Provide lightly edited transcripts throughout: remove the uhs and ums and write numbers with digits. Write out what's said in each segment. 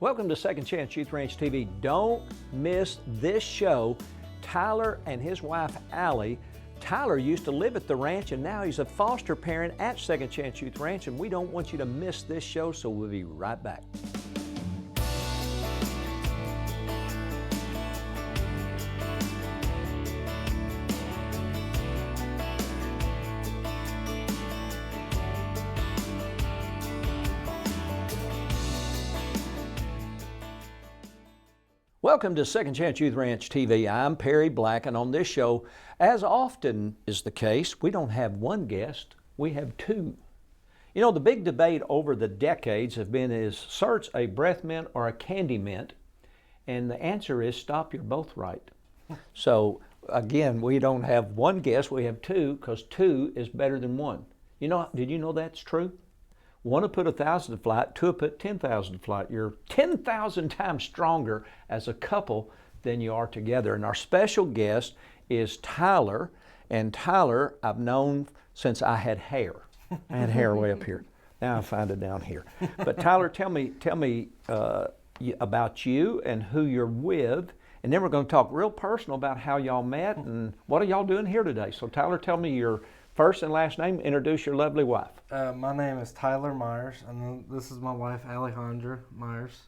Welcome to Second Chance Youth Ranch TV. Don't miss this show. Tyler and his wife, Allie. Tyler used to live at the ranch and now he's a foster parent at Second Chance Youth Ranch, and we don't want you to miss this show, so we'll be right back. Welcome to Second Chance Youth Ranch TV. I'm Perry Black, and on this show, as often is the case, we don't have one guest, we have two. You know, the big debate over the decades have been, is certs a breath mint or a candy mint? And the answer is stop, you're both right. So again, we don't have one guest, we have two, because two is better than one. You know, did you know that's true? One will put 1,000 to flight, two will put 10,000 to flight. You're 10,000 times stronger as a couple than you are together. And our special guest is Tyler. And Tyler, I've known since I had hair. I had hair way up here. Now I find it down here. But Tyler, tell me about you and who you're with. And then we're going to talk real personal about how y'all met and what are y'all doing here today. So Tyler, tell me your first and last name. Introduce your lovely wife. My name is Tyler Meyers, and this is my wife, Alejandra Meyers.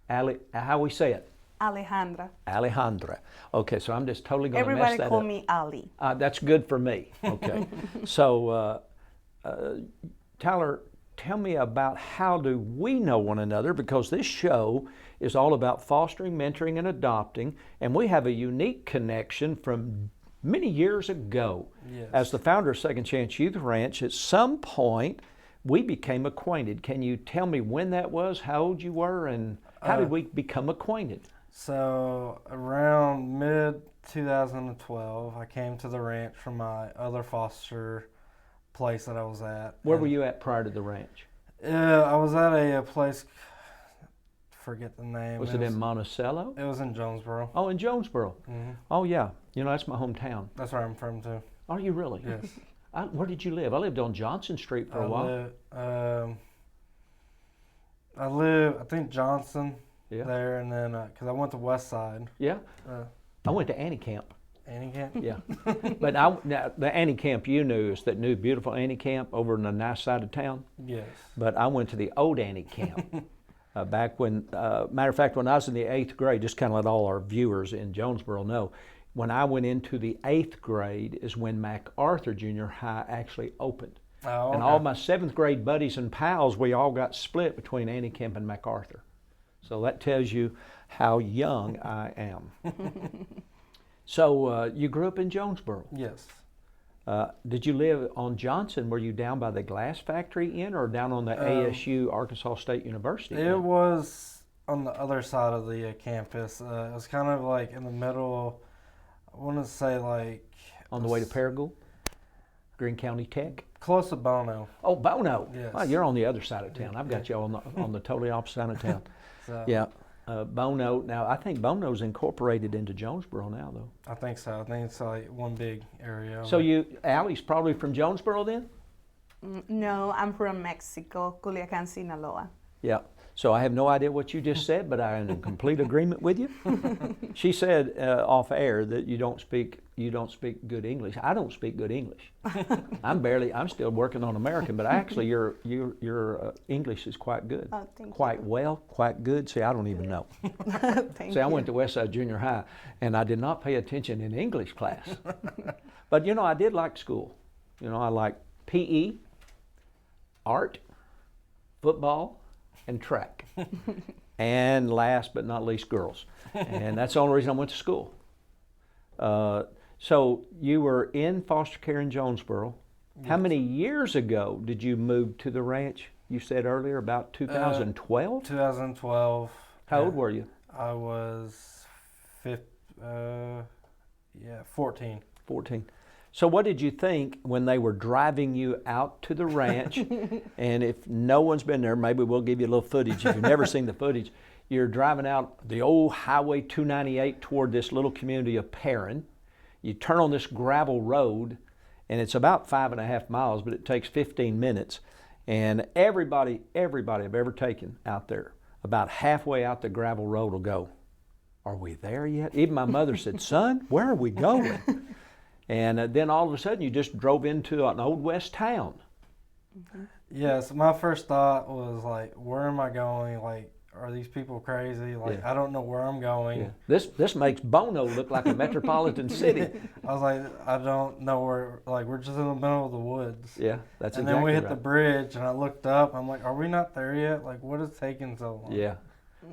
How we say it? Alejandra. Alejandra. Okay, so I'm just totally going to mess that up. Everybody call me Ali. That's good for me. Okay. So, Tyler, tell me about how do we know one another, because this show is all about fostering, mentoring, and adopting, and we have a unique connection from many years ago. Yes. As the founder of Second Chance Youth Ranch, at some point we became acquainted. Can you tell me when that was, how old you were, and how did we become acquainted? So around mid-2012, I came to the ranch from my other foster place that I was at. Where were you at prior to the ranch? I was at a place, forget the name. Was it in Monticello? It was in Jonesboro. Oh, in Jonesboro. Mm-hmm. Oh, yeah. You know, that's my hometown. That's where I'm from, too. Are you really? Yes. Where did you live? I lived on Johnson Street for a while. I think Johnson there, and then, because I went to West Side. Yeah? I went to Annie Camp. Annie Camp? Yeah. But now, the Annie Camp you knew is that new beautiful Annie Camp over on the nice side of town. Yes. But I went to the old Annie Camp. Back when, matter of fact, when I was in the 8th grade, just kind of let all our viewers in Jonesboro know, when I went into the 8th grade is when MacArthur Junior High actually opened. Oh, okay. And all my 7th grade buddies and pals, we all got split between Annie Camp and MacArthur. So that tells you how young I am. So you grew up in Jonesboro? Yes. Did you live on Johnson? Were you down by the glass factory inn or down on the ASU, Arkansas State University? It was on the other side of the campus. It was kind of like in the middle, I want to say like... On the way to Paragould? Greene County Tech? Close to Bono. Oh, Bono. Yes. Well, you're on the other side of town. I've got you on the totally opposite side of town. So, yeah. Bono. Now, I think Bono's incorporated into Jonesboro now, though. I think so. I think it's like one big area. So Allie's probably from Jonesboro then? No, I'm from Mexico, Culiacan, Sinaloa. Yeah. So I have no idea what you just said, but I am in complete agreement with you. She said off air that you don't speak good English. I don't speak good English. I'm still working on American, but actually your English is quite good. Oh, thank quite you. Well, quite good. See, I don't even know. Thank I you. went to Westside Junior High, and I did not pay attention in English class. But you know, I did like school. You know, I liked PE, art, football, and track. And last but not least, girls. And that's the only reason I went to school. So you were in foster care in Jonesboro. Yes. How many years ago did you move to the ranch? You said earlier about 2012? 2012. How old were you? I was 14. 14. So what did you think when they were driving you out to the ranch? And if no one's been there, maybe we'll give you a little footage. If you've never seen the footage, you're driving out the old Highway 298 toward this little community of Perrin. You turn on this gravel road, and it's about 5.5 miles, but it takes 15 minutes. And everybody I've ever taken out there, about halfway out the gravel road will go, "Are we there yet?" Even my mother said, "Son, where are we going?" And then all of a sudden you just drove into an Old West town. Yes, my first thought was like, where am I going? Like, are these people crazy? Like, Yeah. I don't know where I'm going. Yeah. This makes Bono look like a metropolitan city. I was like, I don't know where, like, we're just in the middle of the woods. Yeah, that's And exactly then we hit right. the bridge, and I looked up. I'm like, are we not there yet? Like, what is taking so long? Yeah,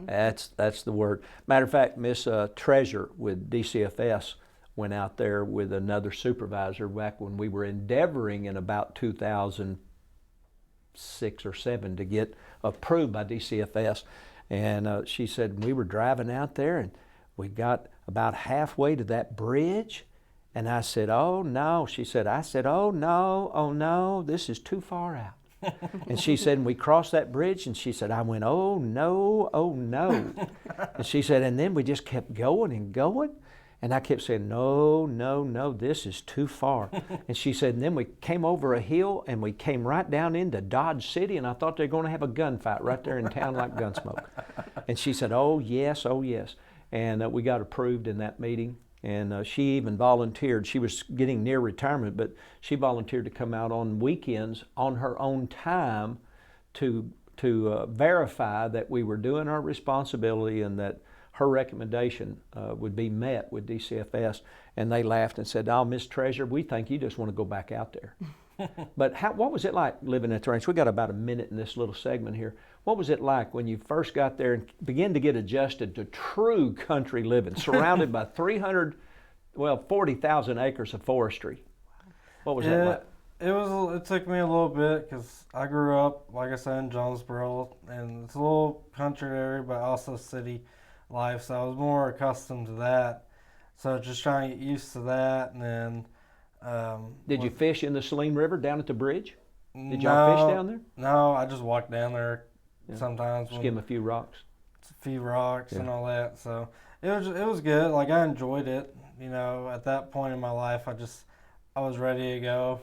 that's the word. Matter of fact, Miss Treasure with DCFS went out there with another supervisor back when we were endeavoring in about 2006 or 7 to get approved by DCFS. And she said, we were driving out there and we got about halfway to that bridge. And I said, "Oh no." She said, "Oh no, this is too far out." And she said, and we crossed that bridge, and she said, I went, "Oh no, oh no." And she said, and then we just kept going and going. And I kept saying, "No, no, no, this is too far." And she said, and then we came over a hill and we came right down into Dodge City, and I thought they were going to have a gunfight right there in town like Gunsmoke. And she said, "Oh yes, oh yes." And we got approved in that meeting. And she even volunteered. She was getting near retirement, but she volunteered to come out on weekends on her own time to verify that we were doing our responsibility and that her recommendation would be met with DCFS. And they laughed and said, "Oh, Miss Treasure, we think you just want to go back out there." But what was it like living at the ranch? We got about a minute in this little segment here. What was it like when you first got there and began to get adjusted to true country living, surrounded by 40,000 acres of forestry? What was that like? It took me a little bit because I grew up, like I said, in Jonesboro, and it's a little country area, but also city life. So I was more accustomed to that. So just trying to get used to that, and then. Did you fish in the Saline River down at the bridge? Did y'all fish down there? No, I just walked down there Yeah. sometimes. Skim a few rocks. A few rocks Yeah. and all that. So it was good. Like, I enjoyed it. You know, at that point in my life, I was ready to go.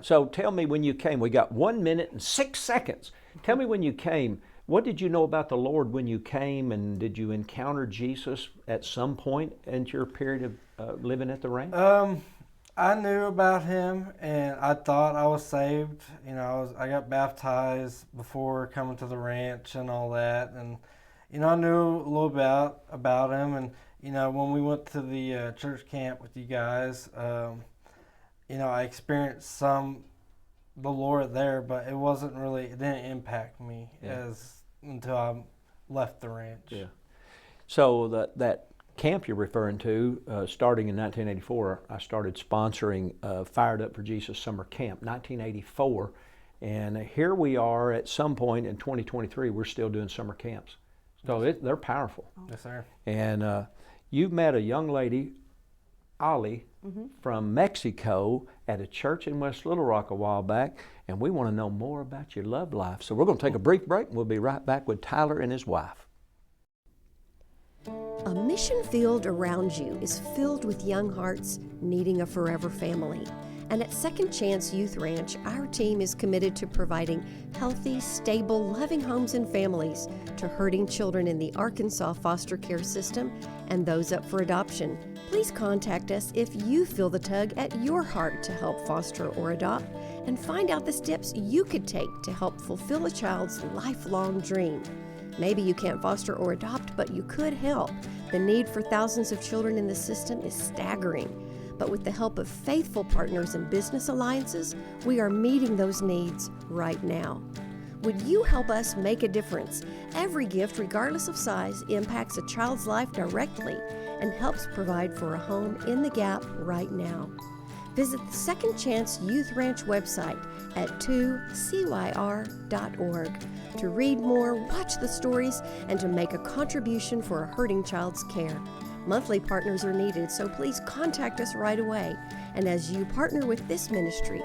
So tell me when you came. We got 1 minute and 6 seconds. Tell me when you came. What did you know about the Lord when you came, and did you encounter Jesus at some point in your period of living at the ranch? I knew about him, and I thought I was saved. You know, I got baptized before coming to the ranch and all that, and you know, I knew a little bit about him. And you know, when we went to the church camp with you guys, you know, I experienced the Lord there, but it didn't impact me until I left the ranch. Yeah. So that camp you're referring to, starting in 1984, I started sponsoring Fired Up for Jesus Summer Camp, 1984. And here we are at some point in 2023, we're still doing summer camps. So they're powerful. Yes, sir. And you met a young lady, Ali, from Mexico at a church in West Little Rock a while back, and we want to know more about your love life. So we're going to take a brief break, and we'll be right back with Tyler and his wife. A mission field around you is filled with young hearts needing a forever family. And at Second Chance Youth Ranch, our team is committed to providing healthy, stable, loving homes and families to hurting children in the Arkansas foster care system and those up for adoption. Please contact us if you feel the tug at your heart to help foster or adopt, and find out the steps you could take to help fulfill a child's lifelong dream. Maybe you can't foster or adopt, but you could help. The need for thousands of children in the system is staggering. But with the help of faithful partners and business alliances, we are meeting those needs right now. Would you help us make a difference? Every gift, regardless of size, impacts a child's life directly and helps provide for a home in the gap right now. Visit the Second Chance Youth Ranch website at 2CYR.org to read more, watch the stories, and to make a contribution for a hurting child's care. Monthly partners are needed, so please contact us right away. And as you partner with this ministry,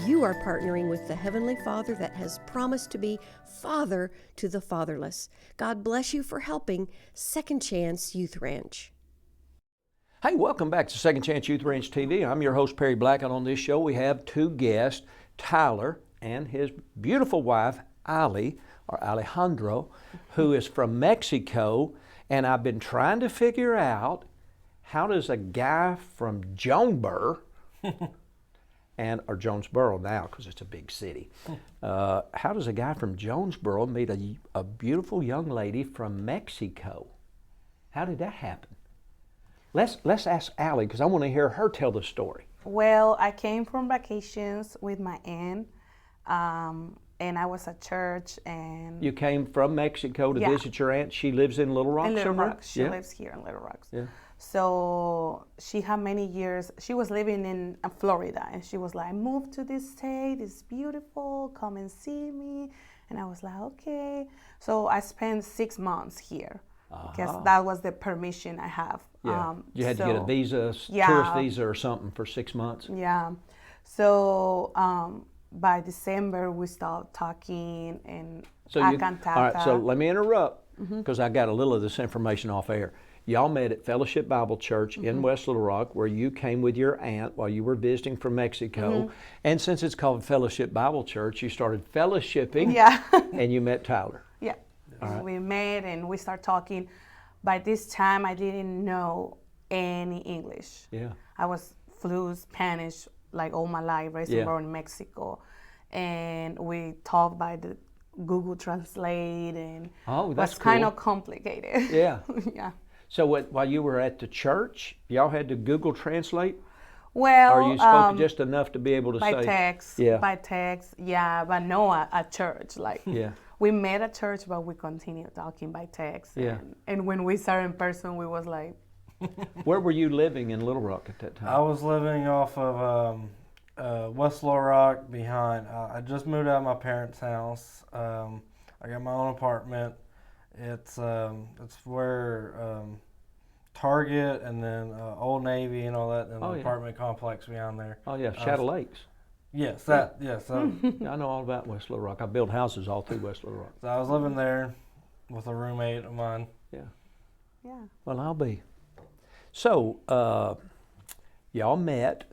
you are partnering with the Heavenly Father that has promised to be Father to the fatherless. God bless you for helping Second Chance Youth Ranch. Hey, welcome back to Second Chance Youth Ranch TV. I'm your host, Perry Black, and on this show we have two guests, Tyler and his beautiful wife, Ali, or Alejandro, who is from Mexico, and I've been trying to figure out how does a guy from Jonesboro, or Jonesboro now because it's a big city, how does a guy from Jonesboro meet a beautiful young lady from Mexico? How did that happen? Let's ask Allie because I want to hear her tell the story. Well, I came from vacations with my aunt, and I was at church, and You came from Mexico to Yeah. visit your aunt. She lives in Little Rock in Little somewhere? Rock. She Yeah. lives here in Little Rock. Yeah. So she had many years. She was living in Florida, and she was like, "Move to this state. It's beautiful. Come and see me." And I was like, "Okay." So I spent 6 months here because that was the permission I have. Yeah. You had to get a so- visa, Yeah. tourist visa or something for 6 months. Yeah. So by December we started talking, and So I you, cantata. all right, so let me interrupt because I got a little of this information off air. Y'all met at Fellowship Bible Church in West Little Rock where you came with your aunt while you were visiting from Mexico. And since it's called Fellowship Bible Church, you started fellowshipping Yeah. and you met Tyler. Yeah. We met and we started talking. By this time, I didn't know any English. Yeah. I was fluent Spanish like all my life, raised and Yeah. born in Mexico. And we talked by the Google Translate, and Oh, it that's was kind cool. of complicated. Yeah. Yeah. So while you were at the church, y'all had to Google Translate? Well, Or you spoke just enough to be able to by say? text. Yeah. By text, yeah, but no at church. Like, Yeah. we met at church, but we continued talking by text. Yeah. And when we started in person, we was like, Where were you living in Little Rock at that time? I was living off of West Little Rock behind. I just moved out of my parents' house. I got my own apartment. It's where Target and then Old Navy and all that, and Oh, the yeah. apartment complex behind there. Oh, yeah, Shadow Lakes. Yes, that. Yes, I know all about West Little Rock. I built houses all through West Little Rock. so I was living there with a roommate of mine. Yeah. yeah. Well, I'll be. So, y'all met.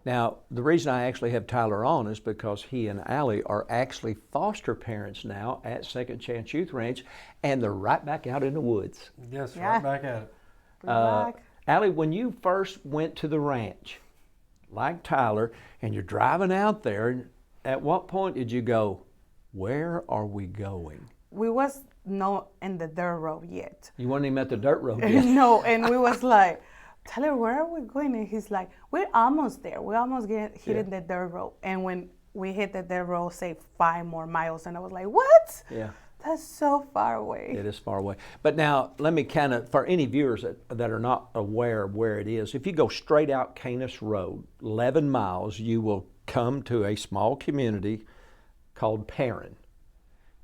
Now, the reason I actually have Tyler on is because he and Allie are actually foster parents now at Second Chance Youth Ranch, and they're right back out in the woods. Yes, Yeah. right back at it. Back. Allie, when you first went to the ranch, like Tyler, and you're driving out there, at what point did you go, where are we going? We was not in the dirt road yet. You weren't even at the dirt road yet. No, and we was like, Tyler, where are we going? And he's like, we're almost there. We almost hitting the dirt road. And when we hit the dirt road, say 5 more miles, and I was like, what? Yeah. That's so far away. It is far away. But now, let me kind of, for any viewers that are not aware of where it is, if you go straight out Canis Road, 11 miles, you will come to a small community called Perrin.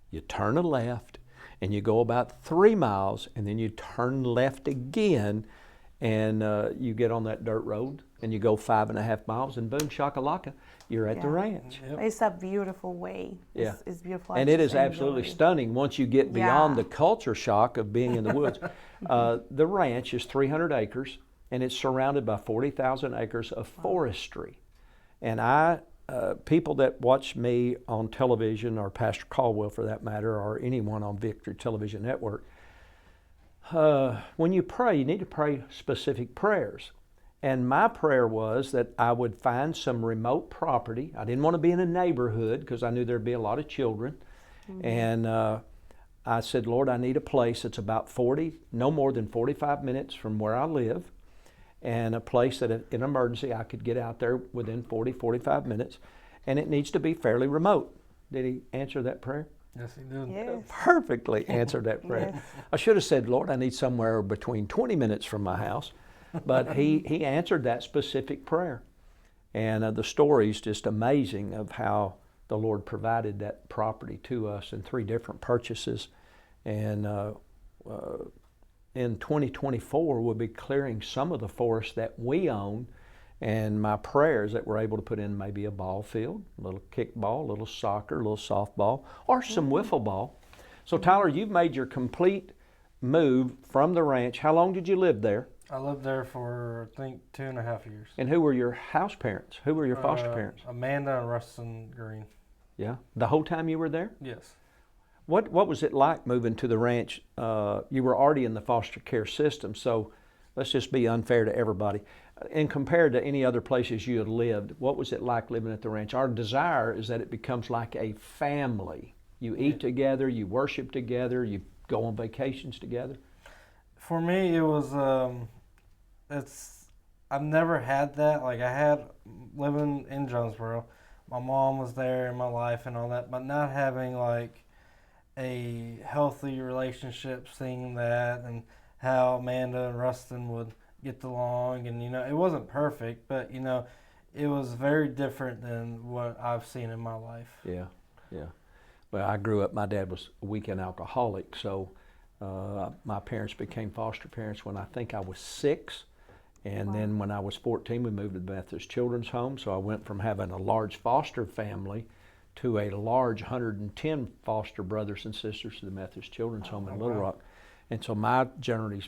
You turn a left, and you go about 3 miles, and then you turn left again, and you get on that dirt road, and you go 5.5 miles, and boom, shakalaka, you're at the Yeah. ranch. It's a beautiful way. Yeah. It's beautiful. I And it just is absolutely enjoy it. stunning once you get beyond Yeah. the culture shock of being in the woods. The ranch is 300 acres, and it's surrounded by 40,000 acres of forestry. And people that watch me on television, or Pastor Caldwell for that matter, or anyone on Victory Television Network, when you pray, you need to pray specific prayers. And my prayer was that I would find some remote property. I didn't want to be in a neighborhood because I knew there'd be a lot of children. And I said, Lord, I need a place that's about no more than 45 minutes from where I live, and a place that in an emergency I could get out there within 45 minutes, and it needs to be fairly remote. Did he answer that prayer? Yes, he did. Yes. Perfectly answered that prayer. Yes. I should have said, Lord, I need somewhere between 20 minutes from my house. But he answered that specific prayer. And the story is just amazing of how the Lord provided that property to us in 3 different purchases. And in 2024, we'll be clearing some of the forest that we own. And my prayer is that we're able to put in maybe a ball field, a little kickball, a little soccer, a little softball, or some wiffle ball. So Tyler, you've made your complete move from the ranch. How long did you live there? I lived there for, I think, 2.5 years. And who were your house parents? Who were your foster parents? Amanda and Rustin Green. Yeah, the whole time you were there? Yes. What was it like moving to the ranch? You were already in the foster care system, so let's just be unfair to everybody. And compared to any other places you had lived, what was it like living at the ranch? Our desire is that it becomes like a family. You eat together, you worship together, you go on vacations together. For me, it was, I've never had that. Like, I had, living in Jonesboro, my mom was there in my life and all that, but not having, like, a healthy relationship, seeing that, and how Amanda and Rustin would get along, and, you know, it wasn't perfect, but, you know, it was very different than what I've seen in my life. Yeah, yeah. Well, I grew up, my dad was a weekend alcoholic, so my parents became foster parents when I think I was 6. And then when I was 14, we moved to the Methodist Children's Home. So I went from having a large foster family to a large 110 foster brothers and sisters to the Methodist Children's Home in Little Rock. And so my journey's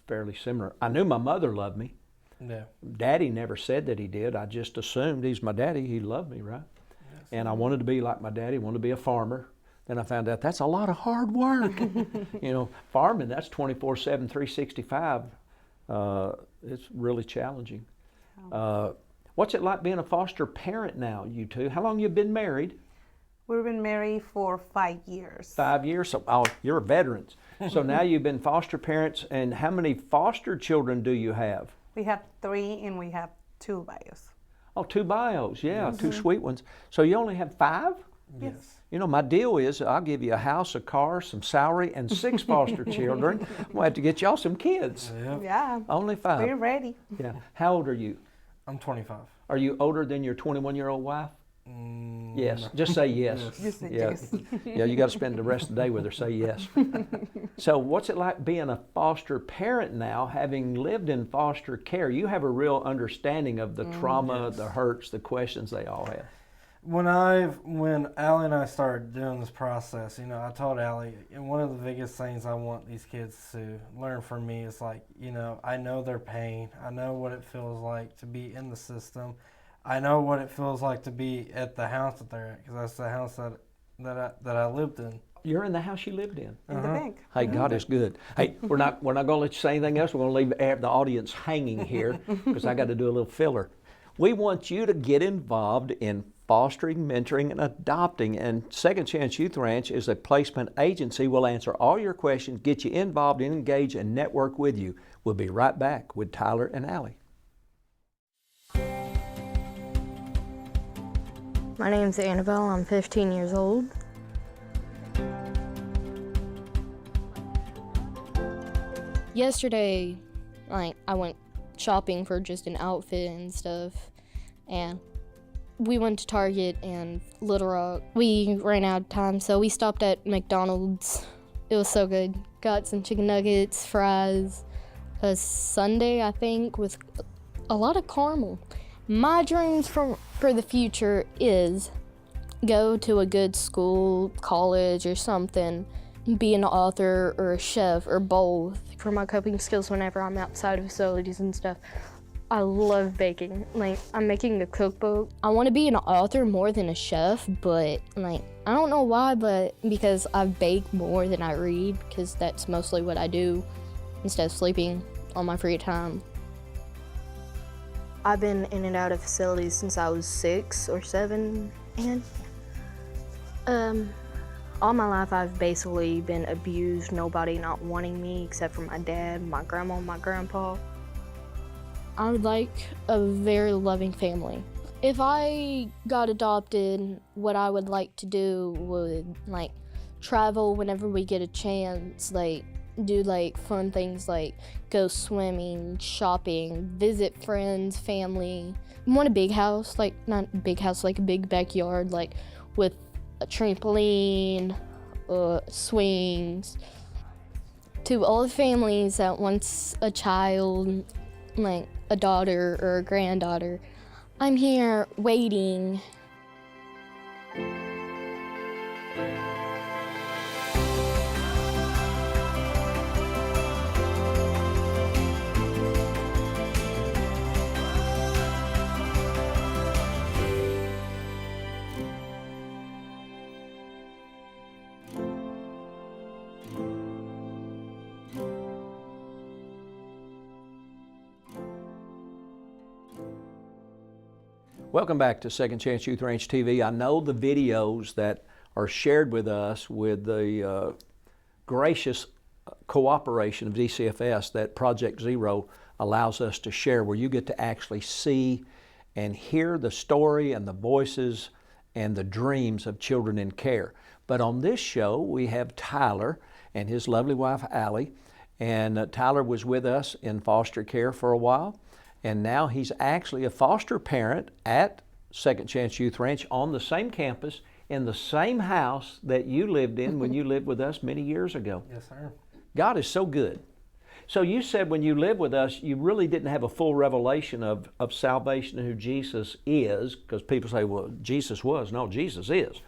fairly similar. I knew my mother loved me. Yeah. Daddy never said that he did. I just assumed he's my daddy. He loved me, right? Yes. And I wanted to be like my daddy, wanted to be a farmer. Then I found out that's a lot of hard work. You know, farming, that's 24/7, 365. It's really challenging. What's it like being a foster parent now, you two? How long you been married? We've been married for 5 years. 5 years? So, you're veterans. So now you've been foster parents, and how many foster children do you have? We have 3 and we have 2 bios. Oh, 2 bios, yeah, 2 sweet ones. So you only have 5? Yes. You know, my deal is I'll give you a house, a car, some salary, and 6 foster children. We'll have to get y'all some kids. Yep. Yeah. Only 5. We're ready. Yeah. How old are you? I'm 25. Are you older than your 21-year-old wife? Yes. Just say yes. Just say Yeah. yes. Yeah, you got to spend the rest of the day with her. Say yes. So what's it like being a foster parent now, having lived in foster care? You have a real understanding of the trauma, the hurts, the questions they all have. When Allie and I started doing this process, you know, I told Allie, and one of the biggest things I want these kids to learn from me is, like, you know, I know their pain. I know what it feels like to be in the system. I know what it feels like to be at the house that they're at, because that's the house that I lived in. You're in the house you lived in. In the bank. Hey, God is good. Hey, we're not going to let you say anything else. We're going to leave the audience hanging here because I got to do a little filler. We want you to get involved in fostering, mentoring, and adopting. And Second Chance Youth Ranch is a placement agency. We'll answer all your questions, get you involved, and engage, and network with you. We'll be right back with Tyler and Allie. My name's Annabelle. I'm 15 years old. Yesterday, I went shopping for just an outfit and stuff, and we went to Target and Little Rock. We ran out of time, so we stopped at McDonald's. It was so good. Got some chicken nuggets, fries, a sundae, I think, with a lot of caramel. My dreams for the future is go to a good school, college, or something, be an author or a chef or both. For my cooking skills whenever I'm outside of facilities and stuff, I love baking. I'm making a cookbook. I want to be an author more than a chef, but I don't know why, but because I bake more than I read, because that's mostly what I do instead of sleeping on my free time. I've been in and out of facilities since I was 6 or 7, and all my life I've basically been abused, nobody not wanting me except for my dad, my grandma, and my grandpa. I would like a very loving family. If I got adopted, what I would like to do would travel whenever we get a chance, do fun things like go swimming, shopping, visit friends, family. I want a big house, not a big house, like a big backyard, with a trampoline, swings. To all the families that wants a child, a daughter or a granddaughter, I'm here waiting. Welcome back to Second Chance Youth Ranch TV. I know the videos that are shared with us with the gracious cooperation of DCFS that Project Zero allows us to share, where you get to actually see and hear the story and the voices and the dreams of children in care. But on this show, we have Tyler and his lovely wife, Allie. And Tyler was with us in foster care for a while. And now he's actually a foster parent at Second Chance Youth Ranch on the same campus, in the same house that you lived in when you lived with us many years ago. Yes, sir. God is so good. So you said when you lived with us, you really didn't have a full revelation of salvation and who Jesus is, because people say, well, Jesus was. No, Jesus is.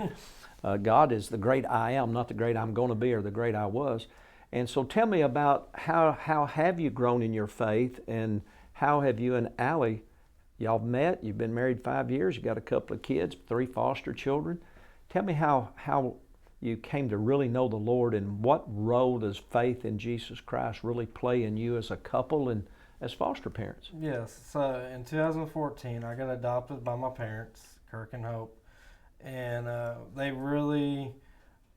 God is the great I am, not the great I'm going to be or the great I was. And so tell me about how have you grown in your faith, and how have you and Allie, y'all met? You've been married 5 years. You got a couple of kids, 3 foster children. Tell me how you came to really know the Lord, and what role does faith in Jesus Christ really play in you as a couple and as foster parents? Yes. So in 2014, I got adopted by my parents, Kirk and Hope, and they really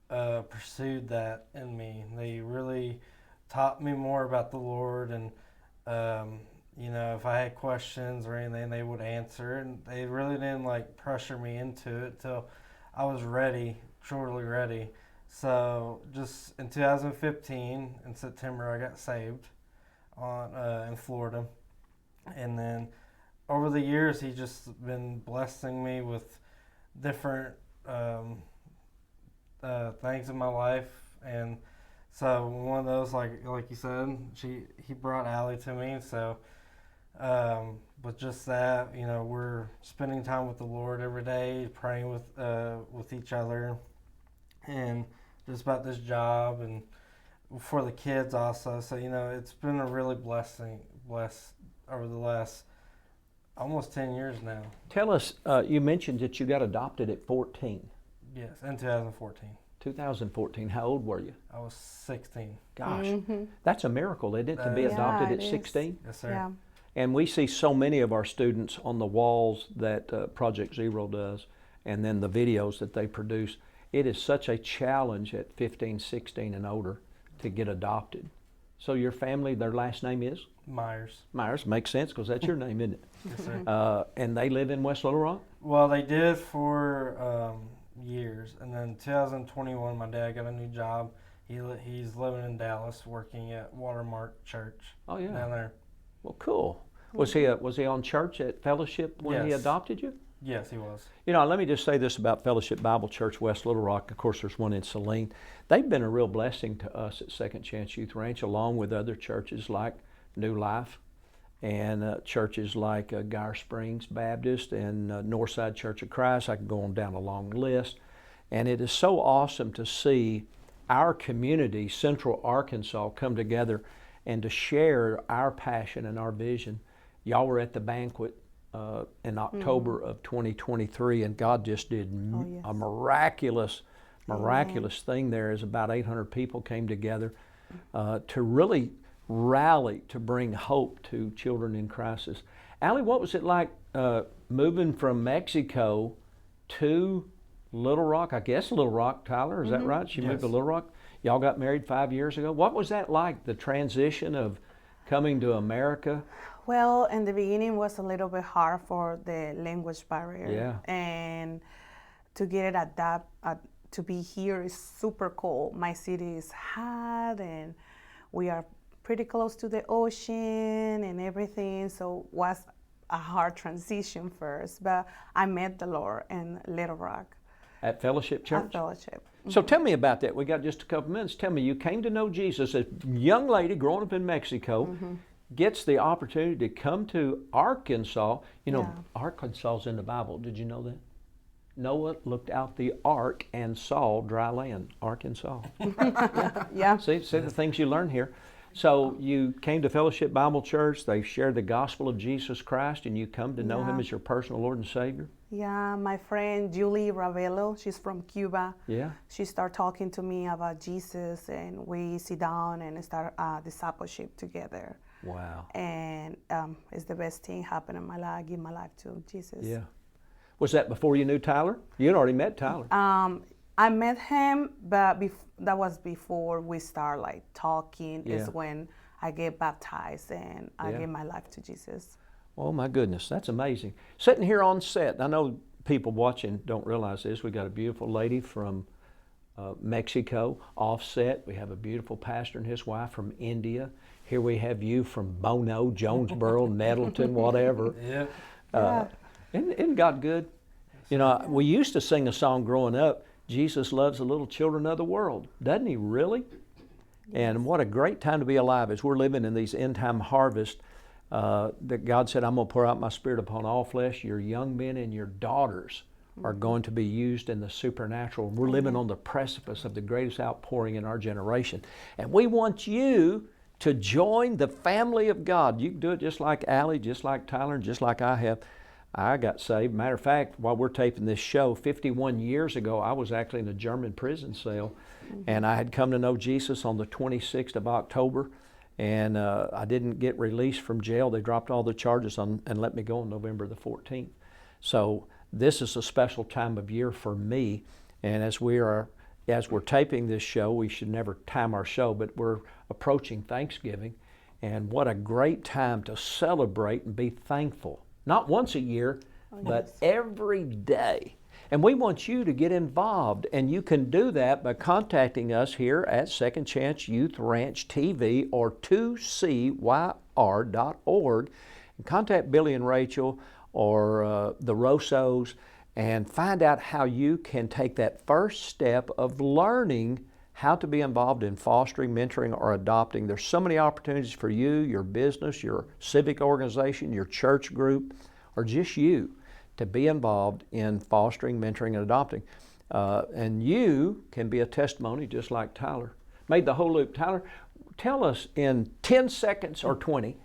pursued that in me. They really taught me more about the Lord, and you know, if I had questions or anything, they would answer, and they really didn't like pressure me into it till I was ready, truly ready. So just in 2015, in September, I got saved in Florida, and then over the years, He just been blessing me with different things in my life. And so one of those, like you said, He brought Allie to me. So with just that, you know, we're spending time with the Lord every day, praying with each other, and just about this job and for the kids also. So, you know, it's been a really blessed over the last almost 10 years now. Tell us, you mentioned that you got adopted at 14. Yes, in 2014. 2014, how old were you? I was 16. Gosh, that's a miracle, isn't it, to be Yeah, adopted it at is. 16? Yes, sir. Yeah. And we see so many of our students on the walls that Project Zero does, and then the videos that they produce. It is such a challenge at 15, 16 and older to get adopted. So your family, their last name is? Meyers. Meyers. Makes sense, because that's your name, isn't it? Yes, sir. And they live in West Little Rock? Well, they did for years, and then 2021, my dad got a new job. He's living in Dallas, working at Watermark Church. Oh, yeah. Down there. Well, cool. Was he on church at Fellowship when he Yes. adopted you? Yes, he was. You know, let me just say this about Fellowship Bible Church West Little Rock. Of course, there's one in Saline. They've been a real blessing to us at Second Chance Youth Ranch, along with other churches like New Life and churches like Geyer Springs Baptist and Northside Church of Christ. I can go on down a long list. And it is so awesome to see our community, Central Arkansas, come together and to share our passion and our vision. Y'all were at the banquet in October of 2023, and God just did a miraculous thing there, as about 800 people came together to really rally to bring hope to children in crisis. Allie, what was it like moving from Mexico to Little Rock? I guess Little Rock, Tyler, is that right? She moved to Yes. Little Rock. Y'all got married 5 years ago. What was that like, the transition of coming to America? Well, in the beginning was a little bit hard for the language barrier. Yeah. And to get it to be here is super cold. My city is hot, and we are pretty close to the ocean and everything. So it was a hard transition first, but I met the Lord in Little Rock At Fellowship Church? at Fellowship. So tell me about that. We got just a couple minutes. Tell me, you came to know Jesus, a young lady growing up in Mexico, gets the opportunity to come to Arkansas. You know, Arkansas's in the Bible. Did you know that? Noah looked out the ark and saw dry land, Arkansas. Yeah. See the things you learn here. So you came to Fellowship Bible Church. They shared the gospel of Jesus Christ, and you come to know Him as your personal Lord and Savior. Yeah, my friend Julie Ravelo, she's from Cuba. Yeah. She started talking to me about Jesus, and we sit down and start discipleship together. Wow. And it's the best thing happened in my life. I give my life to Jesus. Yeah. Was that before you knew Tyler? You had already met Tyler. I met him, but that was before we start like talking. Yeah. Is when I get baptized and I Yeah. gave my life to Jesus. Oh my goodness, that's amazing. Sitting here on set, I know people watching don't realize this. We got a beautiful lady from Mexico, offset. We have a beautiful pastor and his wife from India. Here we have you from Bono, Jonesboro, Nettleton, whatever. Yeah. Isn't God good? You know, we used to sing a song growing up, Jesus loves the little children of the world. Doesn't he really? And what a great time to be alive as we're living in these end time harvests that God said, I'm going to pour out my spirit upon all flesh. Your young men and your daughters are going to be used in the supernatural. We're living on the precipice of the greatest outpouring in our generation. And we want you to join the family of God. You can do it just like Allie, just like Tyler, and just like I have. I got saved. Matter of fact, while we're taping this show, 51 years ago, I was actually in a German prison cell, and I had come to know Jesus on the 26th of October, and I didn't get released from jail. They dropped all the charges on and let me go on November the 14th. So this is a special time of year for me, and as we're taping this show, we should never time our show, but we're approaching Thanksgiving, and what a great time to celebrate and be thankful. Not once a year, but every day. And we want you to get involved, and you can do that by contacting us here at Second Chance Youth Ranch TV or 2CYR.org. And contact Billy and Rachel or the Rossos and find out how you can take that first step of learning how to be involved in fostering, mentoring, or adopting. There's so many opportunities for you, your business, your civic organization, your church group, or just you to be involved in fostering, mentoring, and adopting. And you can be a testimony just like Tyler. Made the whole loop. Tyler, tell us in 10 seconds or 20,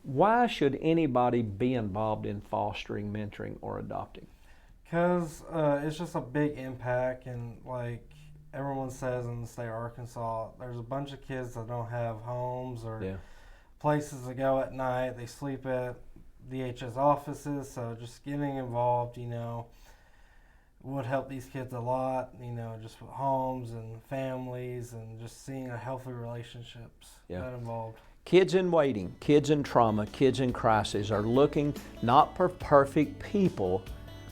why should anybody be involved in fostering, mentoring, or adopting? Because it's just a big impact, and like everyone says in the state of Arkansas, there's a bunch of kids that don't have homes or places to go at night. They sleep at DHS offices, so just getting involved, would help these kids a lot, just with homes and families and just seeing a healthy relationships that involved. Kids in waiting, kids in trauma, kids in crisis are looking not for perfect people,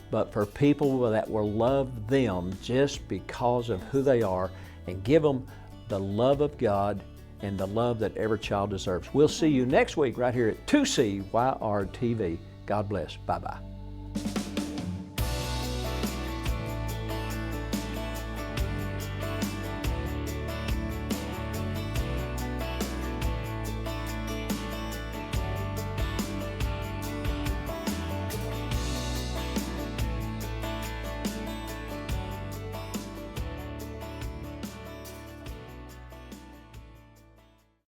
but for people that will love them just because of who they are and give them the love of God and the love that every child deserves. We'll see you next week right here at 2CYR-TV. God bless. Bye-bye.